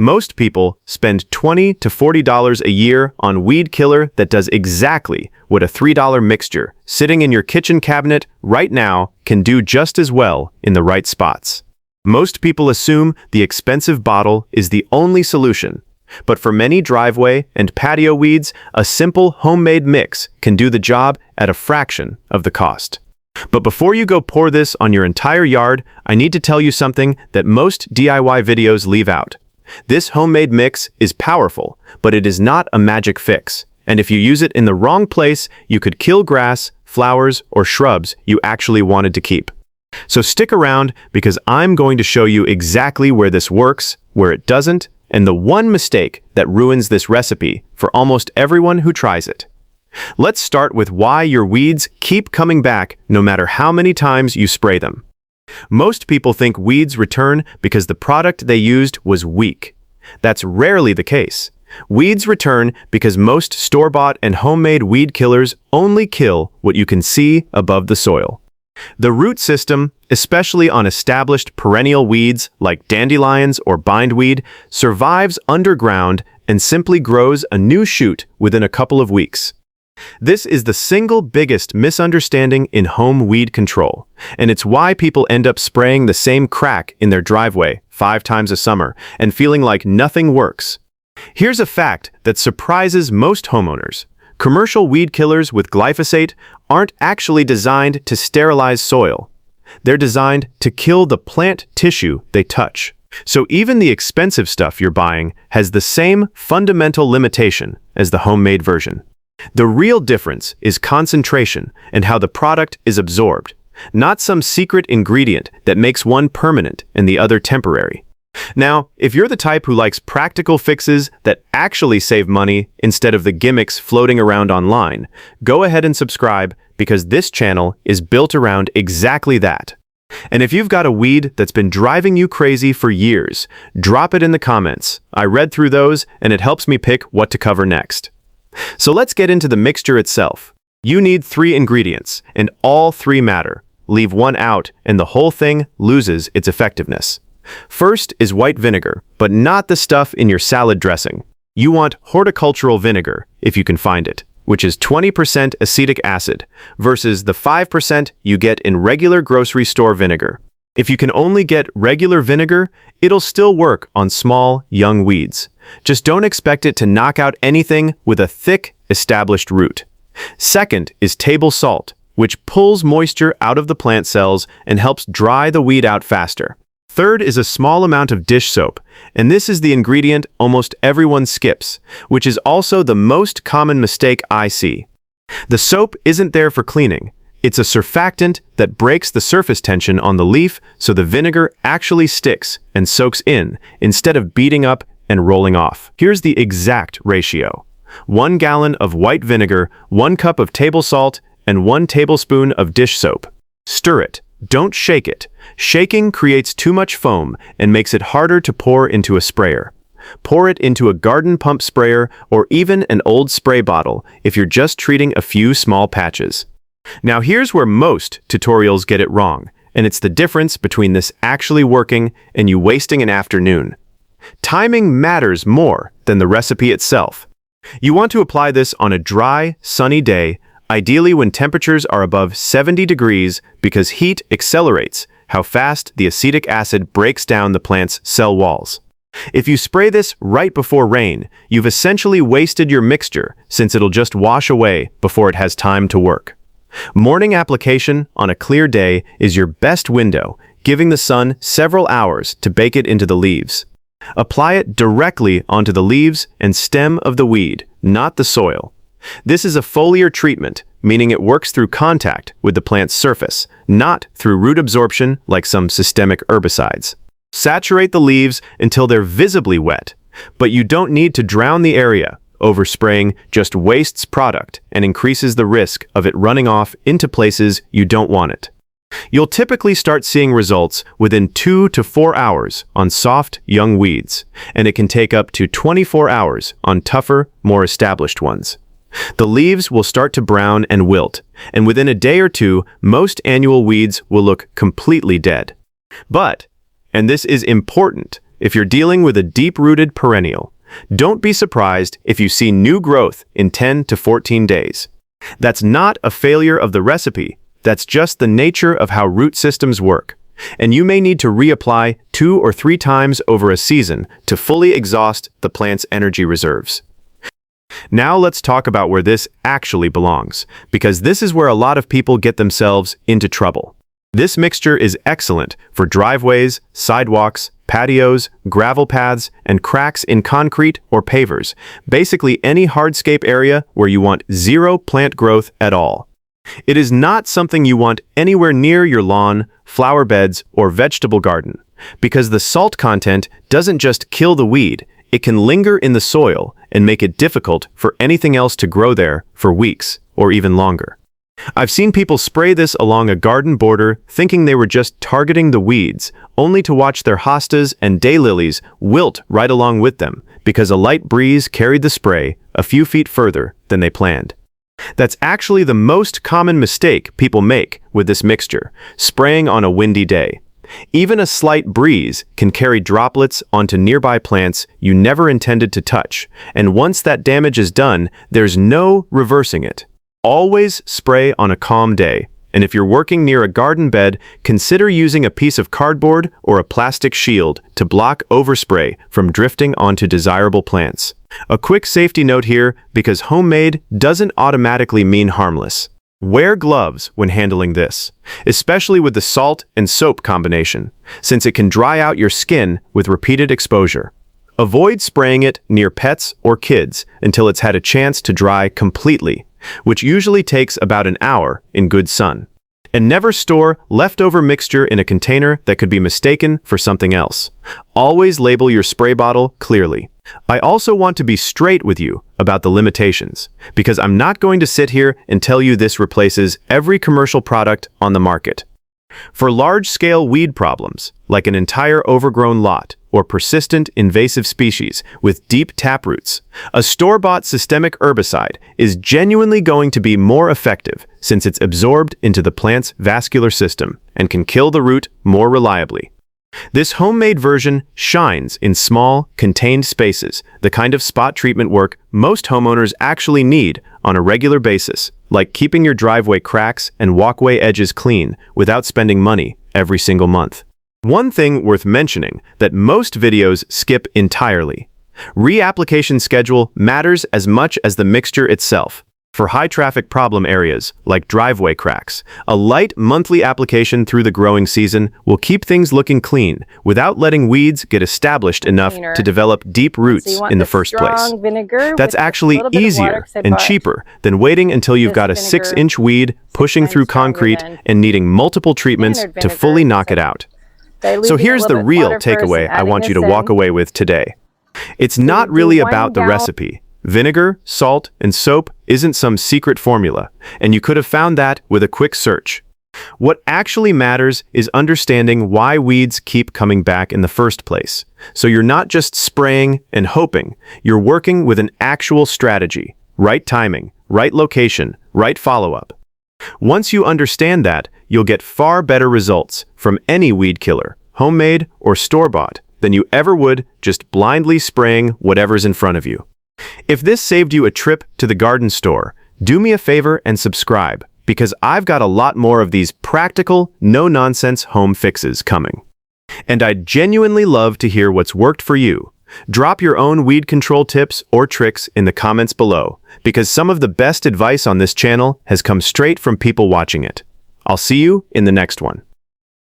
Most people spend $20 to $40 a year on weed killer that does exactly what a $3 mixture sitting in your kitchen cabinet right now can do just as well in the right spots. Most people assume the expensive bottle is the only solution, but for many driveway and patio weeds, a simple homemade mix can do the job at a fraction of the cost. But before you go pour this on your entire yard, I need to tell you something that most DIY videos leave out. This homemade mix is powerful, but it is not a magic fix. And if you use it in the wrong place, you could kill grass, flowers, or shrubs you actually wanted to keep. So stick around because I'm going to show you exactly where this works, where it doesn't, and the one mistake that ruins this recipe for almost everyone who tries it. Let's start with why your weeds keep coming back no matter how many times you spray them. Most people think weeds return because the product they used was weak. That's rarely the case. Weeds return because most store-bought and homemade weed killers only kill what you can see above the soil. The root system, especially on established perennial weeds like dandelions or bindweed, survives underground and simply grows a new shoot within a couple of weeks. This is the single biggest misunderstanding in home weed control, and it's why people end up spraying the same crack in their driveway 5 times a summer and feeling like nothing works. Here's a fact that surprises most homeowners. Commercial weed killers with glyphosate aren't actually designed to sterilize soil. They're designed to kill the plant tissue they touch. So even the expensive stuff you're buying has the same fundamental limitation as the homemade version. The real difference is concentration and how the product is absorbed, not some secret ingredient that makes one permanent and the other temporary. Now, if you're the type who likes practical fixes that actually save money instead of the gimmicks floating around online, go ahead and subscribe because this channel is built around exactly that. And if you've got a weed that's been driving you crazy for years, drop it in the comments. I read through those and it helps me pick what to cover next. So let's get into the mixture itself. You need 3 ingredients, and all 3 matter. Leave one out, and the whole thing loses its effectiveness. First is white vinegar, but not the stuff in your salad dressing. You want horticultural vinegar, if you can find it, which is 20% acetic acid, versus the 5% you get in regular grocery store vinegar. If you can only get regular vinegar, it'll still work on small, young weeds. Just don't expect it to knock out anything with a thick, established root. Second is table salt, which pulls moisture out of the plant cells and helps dry the weed out faster. Third is a small amount of dish soap, and this is the ingredient almost everyone skips, which is also the most common mistake I see. The soap isn't there for cleaning. It's a surfactant that breaks the surface tension on the leaf so the vinegar actually sticks and soaks in instead of beating up and rolling off. Here's the exact ratio. 1 gallon of white vinegar, 1 cup of table salt, and 1 tablespoon of dish soap. Stir it. Don't shake it. Shaking creates too much foam and makes it harder to pour into a sprayer. Pour it into a garden pump sprayer or even an old spray bottle if you're just treating a few small patches. Now here's where most tutorials get it wrong, and it's the difference between this actually working and you wasting an afternoon. Timing matters more than the recipe itself. You want to apply this on a dry, sunny day, ideally when temperatures are above 70 degrees because heat accelerates how fast the acetic acid breaks down the plant's cell walls. If you spray this right before rain, you've essentially wasted your mixture since it'll just wash away before it has time to work. Morning application on a clear day is your best window, giving the sun several hours to bake it into the leaves. Apply it directly onto the leaves and stem of the weed, not the soil. This is a foliar treatment, meaning it works through contact with the plant's surface, not through root absorption like some systemic herbicides. Saturate the leaves until they're visibly wet, but you don't need to drown the area. Overspraying just wastes product and increases the risk of it running off into places you don't want it. You'll typically start seeing results within 2 to 4 hours on soft, young weeds, and it can take up to 24 hours on tougher, more established ones. The leaves will start to brown and wilt, and within a day or 2, most annual weeds will look completely dead. But, and this is important, if you're dealing with a deep-rooted perennial. Don't be surprised if you see new growth in 10 to 14 days. That's not a failure of the recipe, that's just the nature of how root systems work. And you may need to reapply 2 or 3 times over a season to fully exhaust the plant's energy reserves. Now let's talk about where this actually belongs, because this is where a lot of people get themselves into trouble. This mixture is excellent for driveways, sidewalks, patios, gravel paths, and cracks in concrete or pavers, basically any hardscape area where you want zero plant growth at all. It is not something you want anywhere near your lawn, flower beds, or vegetable garden, because the salt content doesn't just kill the weed, it can linger in the soil and make it difficult for anything else to grow there for weeks or even longer. I've seen people spray this along a garden border thinking they were just targeting the weeds, only to watch their hostas and daylilies wilt right along with them because a light breeze carried the spray a few feet further than they planned. That's actually the most common mistake people make with this mixture, spraying on a windy day. Even a slight breeze can carry droplets onto nearby plants you never intended to touch, and once that damage is done, there's no reversing it. Always spray on a calm day, and if you're working near a garden bed, consider using a piece of cardboard or a plastic shield to block overspray from drifting onto desirable plants. A quick safety note here, because homemade doesn't automatically mean harmless. Wear gloves when handling this, especially with the salt and soap combination, since it can dry out your skin with repeated exposure. Avoid spraying it near pets or kids until it's had a chance to dry completely, which usually takes about an hour in good sun. And never store leftover mixture in a container that could be mistaken for something else. Always label your spray bottle clearly. I also want to be straight with you about the limitations, because I'm not going to sit here and tell you this replaces every commercial product on the market. For large-scale weed problems, like an entire overgrown lot or persistent invasive species with deep taproots, a store-bought systemic herbicide is genuinely going to be more effective since it's absorbed into the plant's vascular system and can kill the root more reliably. This homemade version shines in small, contained spaces, the kind of spot treatment work most homeowners actually need on a regular basis, like keeping your driveway cracks and walkway edges clean without spending money every single month. One thing worth mentioning that most videos skip entirely. Reapplication schedule matters as much as the mixture itself. For high-traffic problem areas, like driveway cracks, a light monthly application through the growing season will keep things looking clean without letting weeds get established enough to develop deep roots in the first place. That's actually easier and cheaper than waiting until you've got a 6-inch weed pushing through concrete and needing multiple treatments to fully knock it out. So here's the real takeaway I want you to walk away with today. It's not really about the recipe. Vinegar, salt, and soap isn't some secret formula, and you could have found that with a quick search. What actually matters is understanding why weeds keep coming back in the first place. So you're not just spraying and hoping, you're working with an actual strategy, right timing, right location, right follow-up. Once you understand that, you'll get far better results from any weed killer, homemade or store-bought, than you ever would just blindly spraying whatever's in front of you. If this saved you a trip to the garden store, do me a favor and subscribe, because I've got a lot more of these practical, no-nonsense home fixes coming. And I'd genuinely love to hear what's worked for you. Drop your own weed control tips or tricks in the comments below, because some of the best advice on this channel has come straight from people watching it. I'll see you in the next one.